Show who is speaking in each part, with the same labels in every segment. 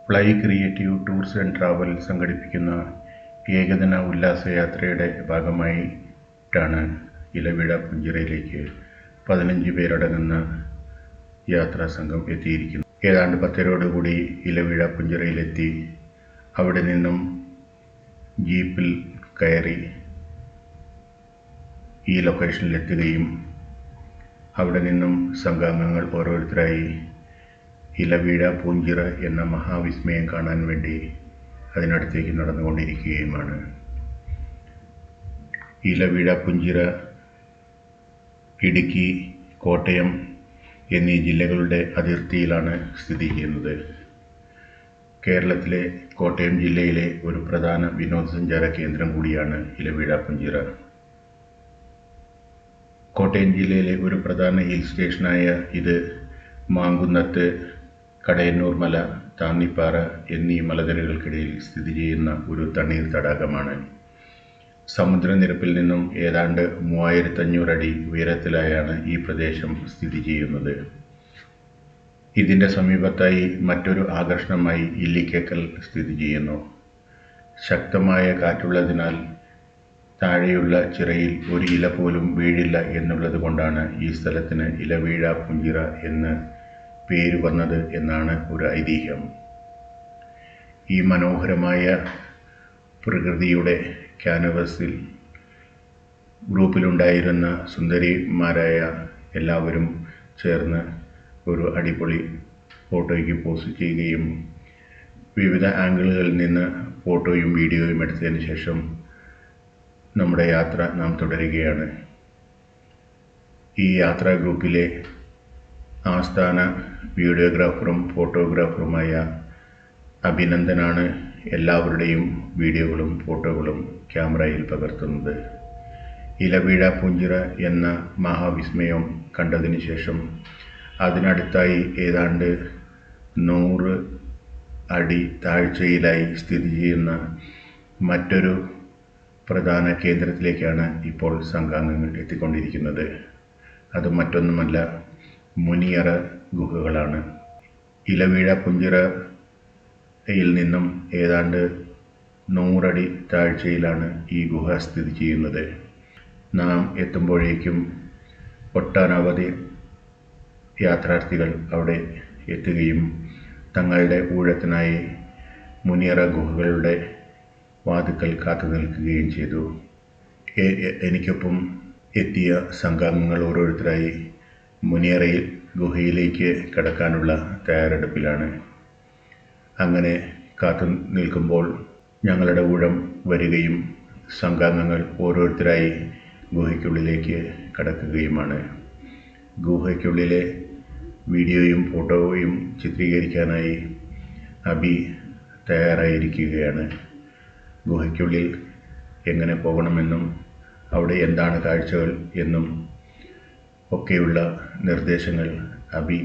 Speaker 1: Ply creative tours and travel സംഘടിപ്പിക്കുന്ന ഏകദിന ഉല്ലാസയാത്രയുടെ ഭാഗമായിട്ടാണ് ഇലവീഴ പുഞ്ചിറയിലേക്ക് 15 പേരടങ്ങുന്ന യാത്രാസംഘം എത്തിയിരിക്കുന്നത്. ഏതാണ്ട് 10:30 ഇലവീഴ പുഞ്ചിറയിലെത്തി അവിടെ നിന്നും ജീപ്പിൽ കയറി ഈ ലൊക്കേഷനിലെത്തുകയും അവിടെ നിന്നും സംഘാംഗങ്ങൾ ഓരോരുത്തരായി ഇലവീഴ പൂഞ്ചിറ എന്ന മഹാവിസ്മയം കാണാൻ വേണ്ടി അതിനടുത്തേക്ക് നടന്നുകൊണ്ടിരിക്കുകയുമാണ്. ഇലവീഴ പുഞ്ചിറ ഇടുക്കി, കോട്ടയം എന്നീ ജില്ലകളുടെ അതിർത്തിയിലാണ് സ്ഥിതി ചെയ്യുന്നത്. കേരളത്തിലെ കോട്ടയം ജില്ലയിലെ ഒരു പ്രധാന വിനോദസഞ്ചാര കേന്ദ്രം കൂടിയാണ് ഇലവീഴ പുഞ്ചിറ. കോട്ടയം ജില്ലയിലെ ഒരു പ്രധാന ഹിൽ സ്റ്റേഷനായ ഇത് മാങ്കുന്നത്ത്, കടയന്നൂർ മല, താന്നിപ്പാറ എന്നീ മലനിരകൾക്കിടയിൽ സ്ഥിതി ചെയ്യുന്ന ഒരു തണ്ണീർ തടാകമാണ്. സമുദ്രനിരപ്പിൽ നിന്നും ഏതാണ്ട് 3500 അടി ഉയരത്തിലായാണ് ഈ പ്രദേശം സ്ഥിതി ചെയ്യുന്നത്. ഇതിൻ്റെ സമീപത്തായി മറ്റൊരു ആകർഷണമായി ഇല്ലിക്കക്കൽ സ്ഥിതി ചെയ്യുന്നു. ശക്തമായ കാറ്റുള്ളതിനാൽ താഴെയുള്ള ചിറയിൽ ഒരു ഇല പോലും വീഴില്ല എന്നുള്ളത് കൊണ്ടാണ് ഈ സ്ഥലത്തിന് ഇലവീഴ പുഞ്ചിറ എന്ന് പേര് വന്നത് എന്നാണ് ഒരു ഐതിഹ്യം. ഈ മനോഹരമായ പ്രകൃതിയുടെ ക്യാൻവാസിൽ ഗ്രൂപ്പിലുണ്ടായിരുന്ന സുന്ദരിമാരായ എല്ലാവരും ചേർന്ന് ഒരു അടിപൊളി ഫോട്ടോയ്ക്ക് പോസ്റ്റ് ചെയ്യുകയും വിവിധ ആംഗിളുകളിൽ നിന്ന് ഫോട്ടോയും വീഡിയോയും എടുത്തതിന് ശേഷം നമ്മുടെ യാത്ര നാം തുടരുകയാണ്. ഈ യാത്രാ ഗ്രൂപ്പിലെ ആസ്ഥാന വീഡിയോഗ്രാഫറും ഫോട്ടോഗ്രാഫറുമായ അഭിനന്ദനാണ് എല്ലാവരുടെയും വീഡിയോകളും ഫോട്ടോകളും ക്യാമറയിൽ പകർത്തുന്നത്. ഇലവീഴ പുഞ്ചിറ എന്ന മഹാവിസ്മയം കണ്ടതിന് ശേഷം അതിനടുത്തായി ഏതാണ്ട് 100 അടി താഴ്ചയിലായി സ്ഥിതി ചെയ്യുന്ന മറ്റൊരു പ്രധാന കേന്ദ്രത്തിലേക്കാണ് ഇപ്പോൾ സംഘാംഗങ്ങൾ എത്തിക്കൊണ്ടിരിക്കുന്നത്. അത് മറ്റൊന്നുമല്ല, മുനിയറ ഗുഹകളാണ്. ഇലവീഴ പുഞ്ചിറയിൽ നിന്നും ഏതാണ്ട് 100 അടി താഴ്ചയിലാണ് ഈ ഗുഹ സ്ഥിതി ചെയ്യുന്നത്. നാം എത്തുമ്പോഴേക്കും ഒട്ടനവധി യാത്രാർത്ഥികൾ അവിടെ എത്തുകയും തങ്ങളുടെ ഊഴത്തിനായി മുനിയറ ഗുഹകളുടെ വാതിക്കൽ കാത്തു നിൽക്കുകയും ചെയ്തു. എനിക്കൊപ്പം എത്തിയ സംഘാംഗങ്ങൾ ഓരോരുത്തരായി മുനിയറയിൽ ഗുഹയിലേക്ക് കടക്കാനുള്ള തയ്യാറെടുപ്പിലാണ്. അങ്ങനെ കാത്തു നിൽക്കുമ്പോൾ ഞങ്ങളുടെ ഊഴം വരികയും സംഘാംഗങ്ങൾ ഓരോരുത്തരായി ഗുഹയ്ക്കുള്ളിലേക്ക് കടക്കുകയുമാണ്. ഗുഹയ്ക്കുള്ളിലെ വീഡിയോയും ഫോട്ടോയും ചിത്രീകരിക്കാനായി അബി തയ്യാറായിരിക്കുകയാണ്. ഗുഹയ്ക്കുള്ളിൽ എങ്ങനെ പോകണമെന്നും അവിടെ എന്താണ് കാഴ്ചകൾ എന്നും ഒക്കെയുള്ള നിർദ്ദേശങ്ങൾ അബി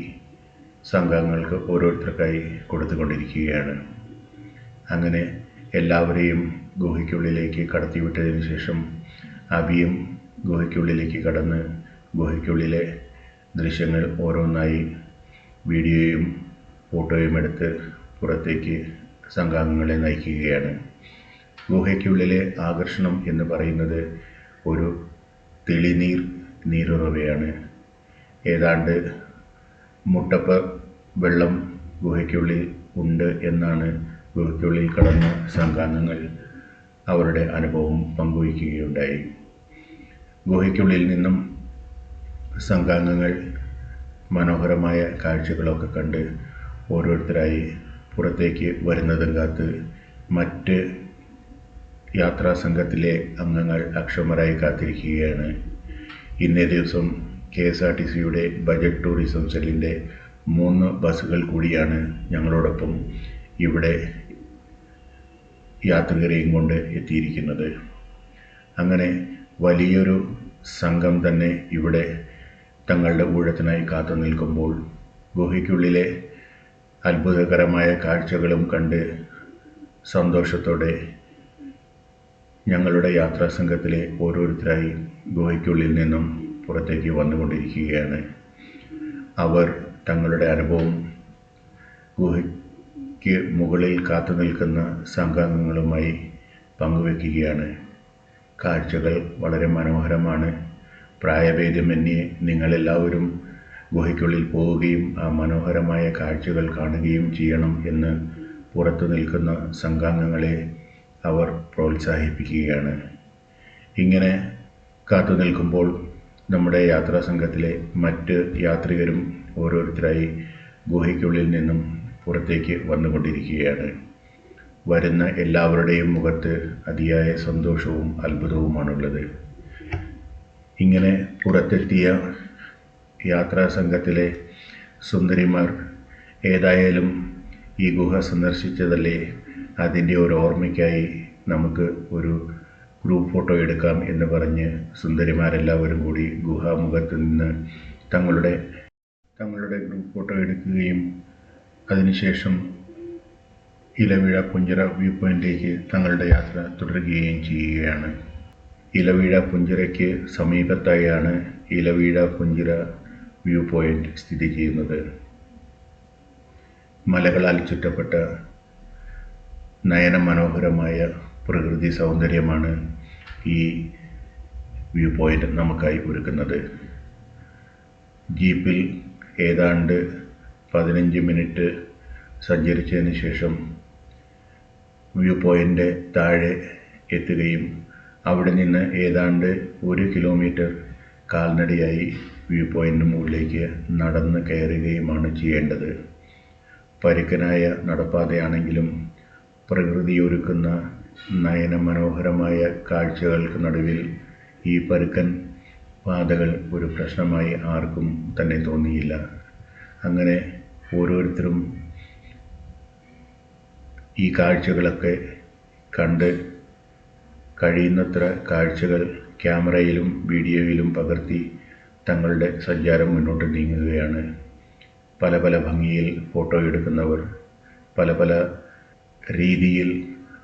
Speaker 1: സംഘാംഗങ്ങൾക്ക് ഓരോരുത്തർക്കായി കൊടുത്തുകൊണ്ടിരിക്കുകയാണ്. അങ്ങനെ എല്ലാവരെയും ഗുഹയ്ക്കുള്ളിലേക്ക് കടത്തിവിട്ടതിന് ശേഷം അബിയും ഗുഹയ്ക്കുള്ളിലേക്ക് കടന്ന് ഗുഹയ്ക്കുള്ളിലെ ദൃശ്യങ്ങൾ ഓരോന്നായി വീഡിയോയും ഫോട്ടോയും എടുത്ത് പുറത്തേക്ക് സംഘാംഗങ്ങളെ നയിക്കുകയാണ്. ഗുഹയ്ക്കുള്ളിലെ ആകർഷണം എന്ന് പറയുന്നത് ഒരു തെളിനീർ നീരുറവയാണ്. ഏതാണ്ട് മുട്ടപ്പ വെള്ളം ഗുഹയ്ക്കുള്ളിൽ ഉണ്ട് എന്നാണ് ഗുഹയ്ക്കുള്ളിൽ കടന്ന സംഘാംഗങ്ങൾ അവരുടെ അനുഭവം പങ്കുവയ്ക്കുകയുണ്ടായി. ഗുഹയ്ക്കുള്ളിൽ നിന്നും സംഘാംഗങ്ങൾ മനോഹരമായ കാഴ്ചകളൊക്കെ കണ്ട് ഓരോരുത്തരായി പുറത്തേക്ക് വരുന്നതും കാത്ത് മറ്റ് യാത്രാസംഘത്തിലെ അംഗങ്ങൾ അക്ഷമരായി കാത്തിരിക്കുകയാണ്. ഇന്നേ ദിവസം KSRTCയുടെ ബജറ്റ് ടൂറിസം സെല്ലിൻ്റെ 3 ബസ്സുകൾ കൂടിയാണ് ഞങ്ങളോടൊപ്പം ഇവിടെ യാത്രികരെയും കൊണ്ട് എത്തിയിരിക്കുന്നത്. അങ്ങനെ വലിയൊരു സംഘം തന്നെ ഇവിടെ തങ്ങളുടെ ഊഴത്തിനായി കാത്തു നിൽക്കുമ്പോൾ ഗുഹയ്ക്കുള്ളിലെ അത്ഭുതകരമായ കാഴ്ചകളും കണ്ട് സന്തോഷത്തോടെ ഞങ്ങളുടെ യാത്രാസംഘത്തിലെ ഓരോരുത്തരായി ഗുഹയ്ക്കുള്ളിൽ നിന്നും പുറത്തേക്ക് വന്നുകൊണ്ടിരിക്കുകയാണ്. അവർ തങ്ങളുടെ അനുഭവം ക്ക് മുകളിൽ കാത്തുനിൽക്കുന്ന സംഘാംഗങ്ങളുമായി പങ്കുവെക്കുകയാണ്. കാഴ്ചകൾ വളരെ മനോഹരമാണ്. പ്രായഭേദമന്യേ നിങ്ങളെല്ലാവരും ഗുഹയ്ക്കുള്ളിൽ പോവുകയും ആ മനോഹരമായ കാഴ്ചകൾ കാണുകയും ചെയ്യണം എന്ന് പുറത്തു നിൽക്കുന്ന സംഘാംഗങ്ങളെ അവർ പ്രോത്സാഹിപ്പിക്കുകയാണ്. ഇങ്ങനെ കാത്തു നിൽക്കുമ്പോൾ നമ്മുടെ യാത്രാ സംഘത്തിലെ മറ്റ് യാത്രികരും ഓരോരുത്തരായി ഗുഹയ്ക്കുള്ളിൽ നിന്നും പുറത്തേക്ക് വന്നുകൊണ്ടിരിക്കുകയാണ്. വരുന്ന എല്ലാവരുടെയും മുഖത്ത് അതിയായ സന്തോഷവും അത്ഭുതവുമാണുള്ളത്. ഇങ്ങനെ പുറത്തെത്തിയ യാത്രാ സംഘത്തിലെ സുന്ദരിമാർ ഏതായാലും ഈ ഗുഹ സന്ദർശിച്ചതല്ലേ, അതിൻ്റെ ഒരു ഓർമ്മയ്ക്കായി നമുക്ക് ഒരു ഗ്രൂപ്പ് ഫോട്ടോ എടുക്കാം എന്ന് പറഞ്ഞ് സുന്ദരിമാരെല്ലാവരും കൂടി ഗുഹാമുഖത്ത് നിന്ന് തങ്ങളുടെ ഗ്രൂപ്പ് ഫോട്ടോ എടുക്കുകയും അതിനുശേഷം ഇലവീഴ പുഞ്ചിറ വ്യൂ പോയിന്റിലേക്ക് തങ്ങളുടെ യാത്ര തുടരുകയും ചെയ്യുകയാണ്. ഇലവീഴ പുഞ്ചിറയ്ക്ക് സമീപത്തായാണ് ഇലവീഴ പുഞ്ചിറ വ്യൂ പോയിന്റ് സ്ഥിതി ചെയ്യുന്നത്. മലകളാൽ ചുറ്റപ്പെട്ട നയനമനോഹരമായ പ്രകൃതി സൗന്ദര്യമാണ് ഈ വ്യൂ പോയിന്റ് നമുക്കായി ഒരുക്കുന്നത്. ജീപ്പിൽ ഏതാണ്ട് 15 മിനിറ്റ് സഞ്ചരിച്ചതിന് ശേഷം വ്യൂ പോയിൻ്റ് താഴെ എത്തുകയും അവിടെ നിന്ന് ഏതാണ്ട് 1 കിലോമീറ്റർ കാൽനടയായി വ്യൂ പോയിൻ്റ് മുകളിലേക്ക് നടന്ന് കയറുകയുമാണ് ചെയ്യേണ്ടത്. പരുക്കനായ നടപ്പാതയാണെങ്കിലും പ്രകൃതിയൊരുക്കുന്ന നയനമനോഹരമായ കാഴ്ചകൾക്ക് നടുവിൽ ഈ പരുക്കൻ പാതകൾ ഒരു പ്രശ്നമായി ആർക്കും തന്നെ തോന്നിയില്ല. അങ്ങനെ ഓരോരുത്തരും ഈ കാഴ്ചകളൊക്കെ കണ്ട് കഴിയുന്നത്ര കാഴ്ചകൾ ക്യാമറയിലും വീഡിയോയിലും പകർത്തി തങ്ങളുടെ സഞ്ചാരം മുന്നോട്ട് നീങ്ങുകയാണ്. പല പല ഭംഗിയിൽ ഫോട്ടോ എടുക്കുന്നവർ, പല പല രീതിയിൽ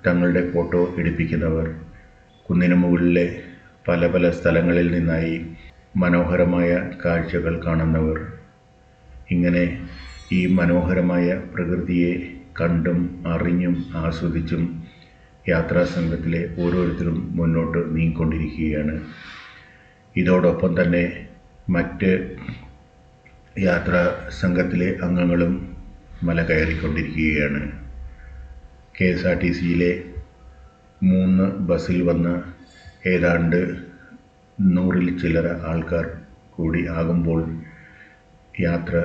Speaker 1: തങ്ങളുടെ ഫോട്ടോ എടുപ്പിക്കുന്നവർ, കുന്നിനു മുകളിലെ പല പല സ്ഥലങ്ങളിൽ നിന്നായി മനോഹരമായ കാഴ്ചകൾ കാണുന്നവർ, ഇങ്ങനെ ഈ മനോഹരമായ പ്രകൃതിയെ കണ്ടും അറിഞ്ഞും ആസ്വദിച്ചും യാത്രാ സംഘത്തിലെ ഓരോരുത്തരും മുന്നോട്ട് നീങ്ങിക്കൊണ്ടിരിക്കുകയാണ്. ഇതോടൊപ്പം തന്നെ മറ്റ് യാത്രാ സംഘത്തിലെ അംഗങ്ങളും മല കയറിക്കൊണ്ടിരിക്കുകയാണ്. KSRTCയിലെ 3 ബസ്സിൽ വന്ന ഏതാണ്ട് 100-ൽ ചില്ലറ ആൾക്കാർ കൂടി ആകുമ്പോൾ യാത്ര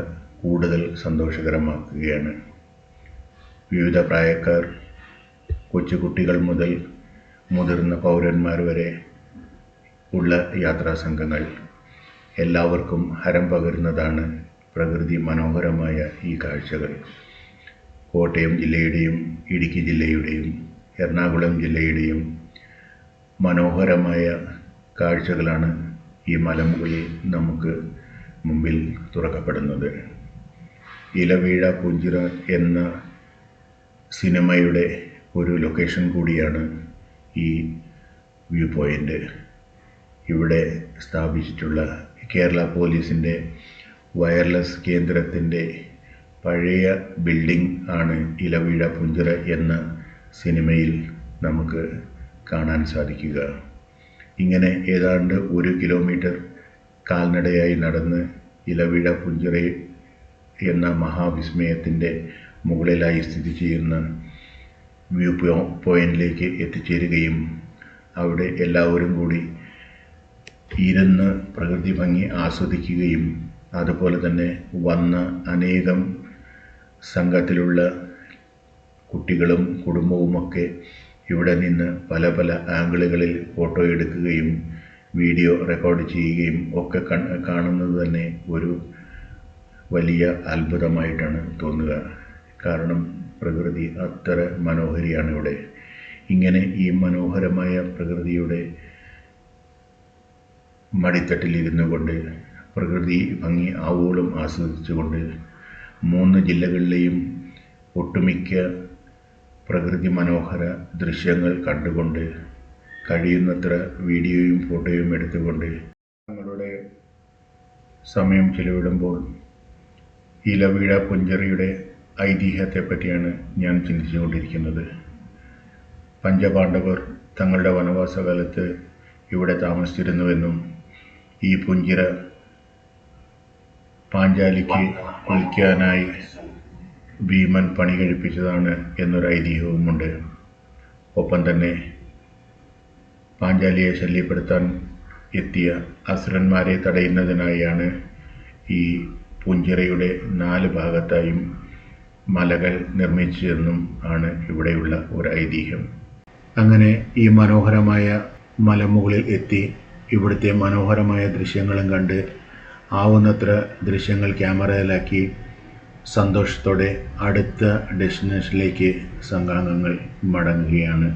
Speaker 1: കൂടുതൽ സന്തോഷകരമാക്കുകയാണ്. വിവിധ പ്രായക്കാർ, കൊച്ചുകുട്ടികൾ മുതൽ മുതിർന്ന പൗരന്മാർ വരെ ഉള്ള യാത്രാ സംഘങ്ങൾ, എല്ലാവർക്കും ഹരം പകരുന്നതാണ് പ്രകൃതി മനോഹരമായ ഈ കാഴ്ചകൾ. കോട്ടയം ജില്ലയുടെയും ഇടുക്കി ജില്ലയുടെയും എറണാകുളം ജില്ലയുടെയും മനോഹരമായ കാഴ്ചകളാണ് ഈ മലമുകളിൽ നമുക്ക് മുമ്പിൽ തുറക്കപ്പെടുന്നത്. ഇലവീഴ പുഞ്ചിറ എന്ന സിനിമയുടെ ഒരു ലൊക്കേഷൻ കൂടിയാണ് ഈ വ്യൂ പോയിൻ്റ്. ഇവിടെ സ്ഥാപിച്ചിട്ടുള്ള കേരള പോലീസിൻ്റെ വയർലെസ് കേന്ദ്രത്തിൻ്റെ പഴയ ബിൽഡിംഗ് ആണ് ഇലവീഴ പുഞ്ചിറ എന്ന സിനിമയിൽ നമുക്ക് കാണാൻ സാധിക്കുക. ഇങ്ങനെ ഏതാണ്ട് 1 കിലോമീറ്റർ കാൽനടയായി നടന്ന് ഇലവീഴ പുഞ്ചിറ എന്ന മഹാവിസ്മയത്തിൻ്റെ മുകളിലായി സ്ഥിതി ചെയ്യുന്ന വ്യൂ പോയിന്റിലേക്ക് എത്തിച്ചേരുകയും അവിടെ എല്ലാവരും കൂടി ഇരുന്ന് പ്രകൃതി ഭംഗി ആസ്വദിക്കുകയും അതുപോലെ തന്നെ വന്ന അനേകം സംഘത്തിലുള്ള കുട്ടികളും കുടുംബവുമൊക്കെ ഇവിടെ നിന്ന് പല പല ആംഗിളുകളിൽ ഫോട്ടോ എടുക്കുകയും വീഡിയോ റെക്കോർഡ് ചെയ്യുകയും ഒക്കെ കാണുന്നത് തന്നെ ഒരു വലിയ അത്ഭുതമായിട്ടാണ് തോന്നുക. കാരണം പ്രകൃതി അത്ര മനോഹരിയാണ് ഇവിടെ. ഇങ്ങനെ ഈ മനോഹരമായ പ്രകൃതിയുടെ മടിത്തട്ടിലിരുന്നു കൊണ്ട് പ്രകൃതി ഭംഗി ആവോളം ആസ്വദിച്ചുകൊണ്ട് 3 ജില്ലകളിലെയും ഒട്ടുമിക്ക പ്രകൃതി മനോഹര ദൃശ്യങ്ങൾ കണ്ടുകൊണ്ട് കഴിയുന്നത്ര വീഡിയോയും ഫോട്ടോയും എടുത്തുകൊണ്ട് തങ്ങളുടെ സമയം ചിലവിടുമ്പോൾ ഇലവീഴ പുഞ്ചിറയുടെ ഐതിഹ്യത്തെപ്പറ്റിയാണ് ഞാൻ ചിന്തിച്ചുകൊണ്ടിരിക്കുന്നത്. പഞ്ചപാണ്ഡവർ തങ്ങളുടെ വനവാസകാലത്ത് ഇവിടെ താമസിച്ചിരുന്നുവെന്നും ഈ പുഞ്ചിറ പാഞ്ചാലിക്ക് കുളിക്കാനായി ഭീമൻ പണി കഴിപ്പിച്ചതാണ് എന്നൊരു ഐതിഹ്യവുമുണ്ട്. ഒപ്പം തന്നെ പാഞ്ചാലിയെ ശല്യപ്പെടുത്താൻ എത്തിയ അസുരന്മാരെ തടയുന്നതിനായാണ് ഈ പുഞ്ചിറയുടെ 4 ഭാഗത്തായും മലകൾ നിർമ്മിച്ചതെന്നും ആണ് ഇവിടെയുള്ള ഒരു ഐതിഹ്യം. അങ്ങനെ ഈ മനോഹരമായ മലമുകളിൽ എത്തി ഇവിടുത്തെ മനോഹരമായ ദൃശ്യങ്ങളും കണ്ട് ആവുന്നത്ര ദൃശ്യങ്ങൾ ക്യാമറയിലാക്കി സന്തോഷത്തോടെ അടുത്ത ഡെസ്റ്റിനേഷനിലേക്ക് സംഘാംഗങ്ങൾ മടങ്ങുകയാണ്.